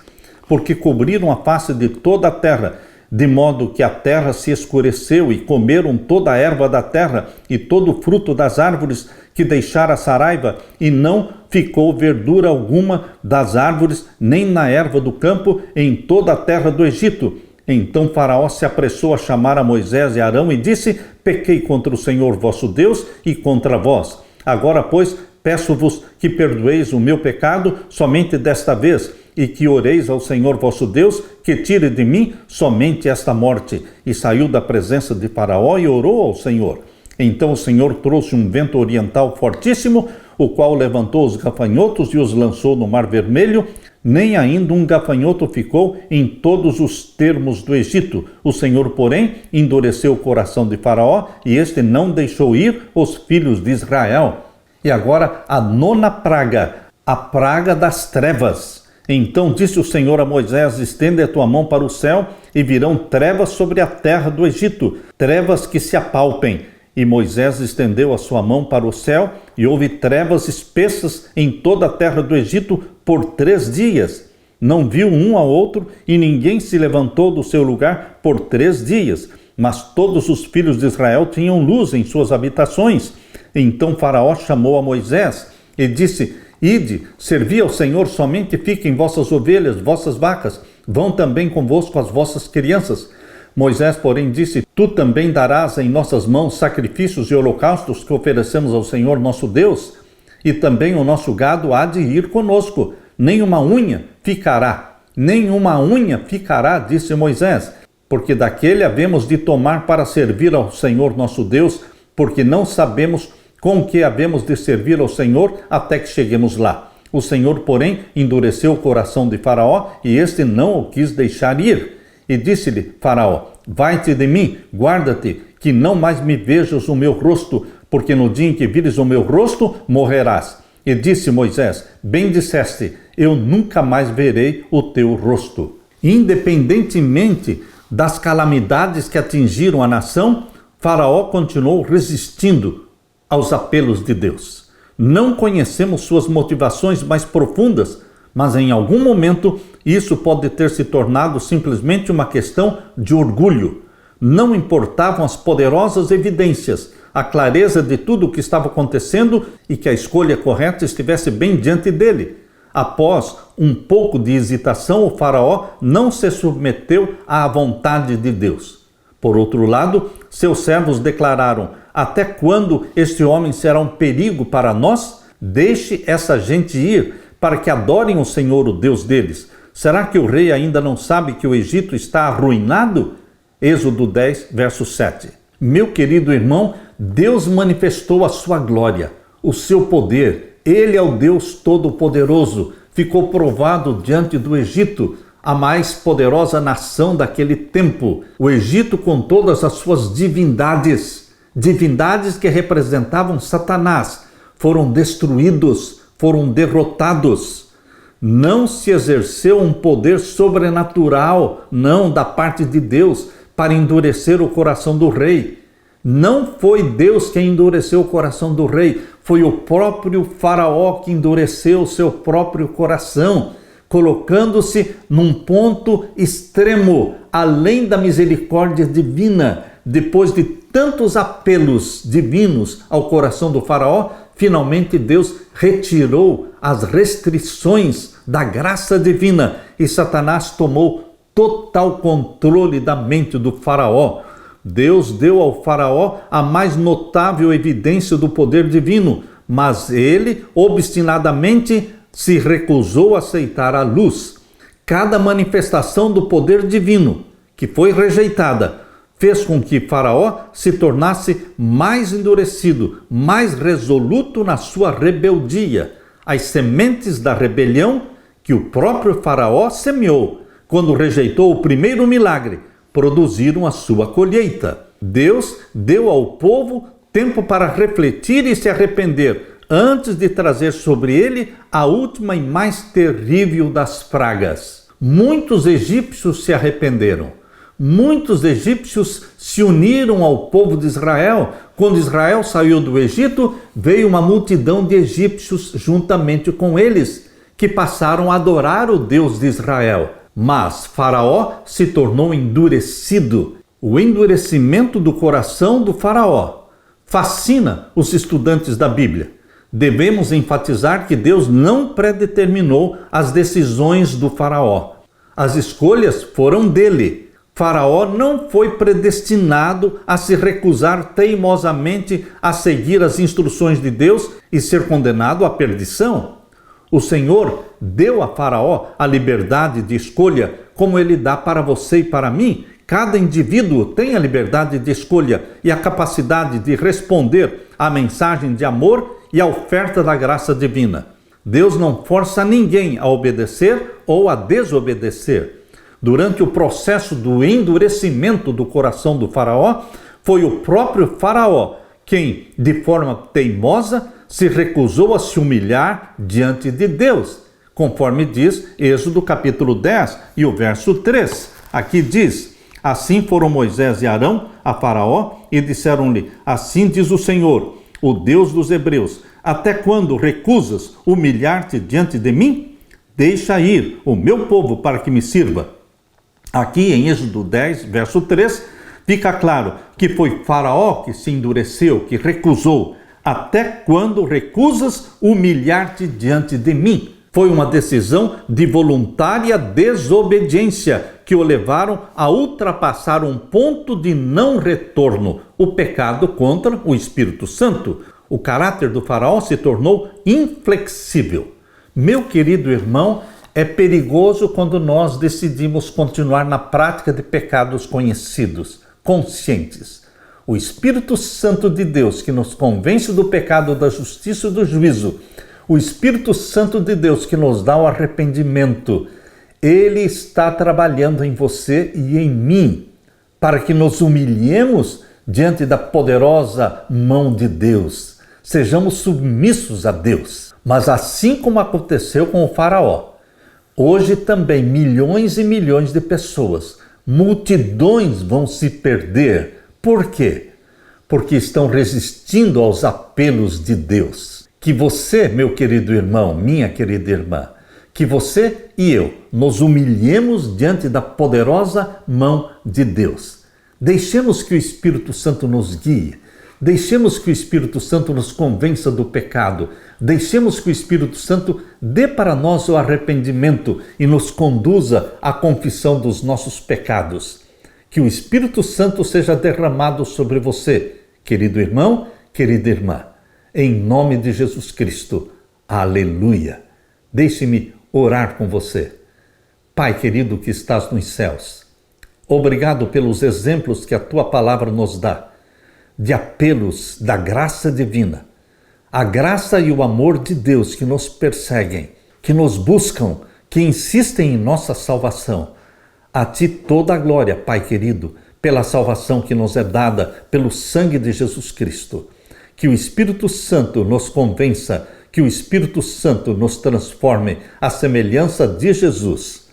porque cobriram a face de toda a terra, de modo que a terra se escureceu, e comeram toda a erva da terra e todo o fruto das árvores que deixara a saraiva, e não ficou verdura alguma das árvores, nem na erva do campo, em toda a terra do Egito. Então Faraó se apressou a chamar a Moisés e Arão e disse: pequei contra o Senhor vosso Deus e contra vós. Agora, pois, peço-vos que perdoeis o meu pecado somente desta vez, e que oreis ao Senhor vosso Deus, que tire de mim somente esta morte. E saiu da presença de Faraó e orou ao Senhor. Então o Senhor trouxe um vento oriental fortíssimo, o qual levantou os gafanhotos e os lançou no Mar Vermelho. Nem ainda um gafanhoto ficou em todos os termos do Egito. O Senhor, porém, endureceu o coração de Faraó, e este não deixou ir os filhos de Israel. E agora a 9ª praga, a praga das trevas. Então disse o Senhor a Moisés: estende a tua mão para o céu, e virão trevas sobre a terra do Egito, trevas que se apalpem. E Moisés estendeu a sua mão para o céu, e houve trevas espessas em toda a terra do Egito por 3 dias. Não viu um ao outro, e ninguém se levantou do seu lugar por 3 dias. Mas todos os filhos de Israel tinham luz em suas habitações. Então Faraó chamou a Moisés e disse: ide, servi ao Senhor, somente fiquem vossas ovelhas, vossas vacas, vão também convosco as vossas crianças. Moisés, porém, disse: tu também darás em nossas mãos sacrifícios e holocaustos que oferecemos ao Senhor nosso Deus, e também o nosso gado há de ir conosco, nenhuma unha ficará, disse Moisés, porque daquele havemos de tomar para servir ao Senhor nosso Deus, porque não sabemos com que havemos de servir ao Senhor até que cheguemos lá. O Senhor, porém, endureceu o coração de Faraó, e este não o quis deixar ir. E disse-lhe Faraó: vai-te de mim, guarda-te, que não mais me vejas o meu rosto, porque no dia em que vires o meu rosto, morrerás. E disse Moisés: bem disseste, eu nunca mais verei o teu rosto. Independentemente das calamidades que atingiram a nação, Faraó continuou resistindo aos apelos de Deus. Não conhecemos suas motivações mais profundas, mas em algum momento isso pode ter se tornado simplesmente uma questão de orgulho. Não importavam as poderosas evidências, a clareza de tudo o que estava acontecendo e que a escolha correta estivesse bem diante dele. Após um pouco de hesitação, o faraó não se submeteu à vontade de Deus. Por outro lado, seus servos declararam: até quando este homem será um perigo para nós? Deixe essa gente ir, para que adorem o Senhor, o Deus deles. Será que o rei ainda não sabe que o Egito está arruinado? Êxodo 10, verso 7. Meu querido irmão, Deus manifestou a sua glória, o seu poder. Ele é o Deus Todo-Poderoso. Ficou provado diante do Egito, a mais poderosa nação daquele tempo. O Egito com todas as suas divindades que representavam Satanás, foram destruídos, foram derrotados. Não se exerceu um poder sobrenatural, não, da parte de Deus, para endurecer o coração do rei. Não foi Deus quem endureceu o coração do rei, foi o próprio faraó que endureceu o seu próprio coração, colocando-se num ponto extremo, além da misericórdia divina. Depois de tantos apelos divinos ao coração do faraó, finalmente Deus retirou as restrições da graça divina e Satanás tomou total controle da mente do faraó. Deus deu ao faraó a mais notável evidência do poder divino, mas ele obstinadamente se recusou a aceitar a luz. Cada manifestação do poder divino que foi rejeitada fez com que Faraó se tornasse mais endurecido, mais resoluto na sua rebeldia. As sementes da rebelião que o próprio Faraó semeou, quando rejeitou o primeiro milagre, produziram a sua colheita. Deus deu ao povo tempo para refletir e se arrepender, antes de trazer sobre ele a última e mais terrível das pragas. Muitos egípcios se arrependeram. Muitos egípcios se uniram ao povo de Israel. Quando Israel saiu do Egito, veio uma multidão de egípcios juntamente com eles, que passaram a adorar o Deus de Israel. Mas Faraó se tornou endurecido. O endurecimento do coração do Faraó fascina os estudantes da Bíblia. Devemos enfatizar que Deus não predeterminou as decisões do Faraó. As escolhas foram dele. Faraó não foi predestinado a se recusar teimosamente a seguir as instruções de Deus e ser condenado à perdição. O Senhor deu a Faraó a liberdade de escolha, como ele dá para você e para mim. Cada indivíduo tem a liberdade de escolha e a capacidade de responder à mensagem de amor e à oferta da graça divina. Deus não força ninguém a obedecer ou a desobedecer. Durante o processo do endurecimento do coração do Faraó, foi o próprio Faraó quem, de forma teimosa, se recusou a se humilhar diante de Deus, conforme diz Êxodo capítulo 10 e o verso 3. Aqui diz: assim foram Moisés e Arão a Faraó e disseram-lhe: assim diz o Senhor, o Deus dos hebreus, até quando recusas humilhar-te diante de mim? Deixa ir o meu povo para que me sirva. Aqui em Êxodo 10, verso 3, fica claro que foi Faraó que se endureceu, que recusou. Até quando recusas humilhar-te diante de mim? Foi uma decisão de voluntária desobediência que o levaram a ultrapassar um ponto de não retorno, o pecado contra o Espírito Santo. O caráter do Faraó se tornou inflexível. Meu querido irmão, é perigoso quando nós decidimos continuar na prática de pecados conhecidos, conscientes. O Espírito Santo de Deus, que nos convence do pecado, da justiça e do juízo, o Espírito Santo de Deus que nos dá o arrependimento, ele está trabalhando em você e em mim, para que nos humilhemos diante da poderosa mão de Deus. Sejamos submissos a Deus. Mas assim como aconteceu com o faraó, hoje também milhões e milhões de pessoas, multidões vão se perder. Por quê? Porque estão resistindo aos apelos de Deus. Que você, meu querido irmão, minha querida irmã, que você e eu nos humilhemos diante da poderosa mão de Deus. Deixemos que o Espírito Santo nos guie. Deixemos que o Espírito Santo nos convença do pecado. Deixemos que o Espírito Santo dê para nós o arrependimento e nos conduza à confissão dos nossos pecados. Que o Espírito Santo seja derramado sobre você, querido irmão, querida irmã. Em nome de Jesus Cristo. Aleluia. Deixe-me orar com você. Pai querido que estás nos céus, obrigado pelos exemplos que a tua palavra nos dá, de apelos da graça divina, a graça e o amor de Deus que nos perseguem, que nos buscam, que insistem em nossa salvação. A ti toda a glória, Pai querido, pela salvação que nos é dada pelo sangue de Jesus Cristo. Que o Espírito Santo nos convença, que o Espírito Santo nos transforme à semelhança de Jesus.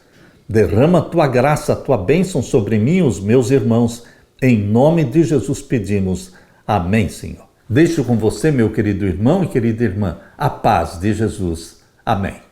Derrama a tua graça, a tua bênção sobre mim e os meus irmãos. Em nome de Jesus pedimos. Amém, Senhor. Deixo com você, meu querido irmão e querida irmã, a paz de Jesus. Amém.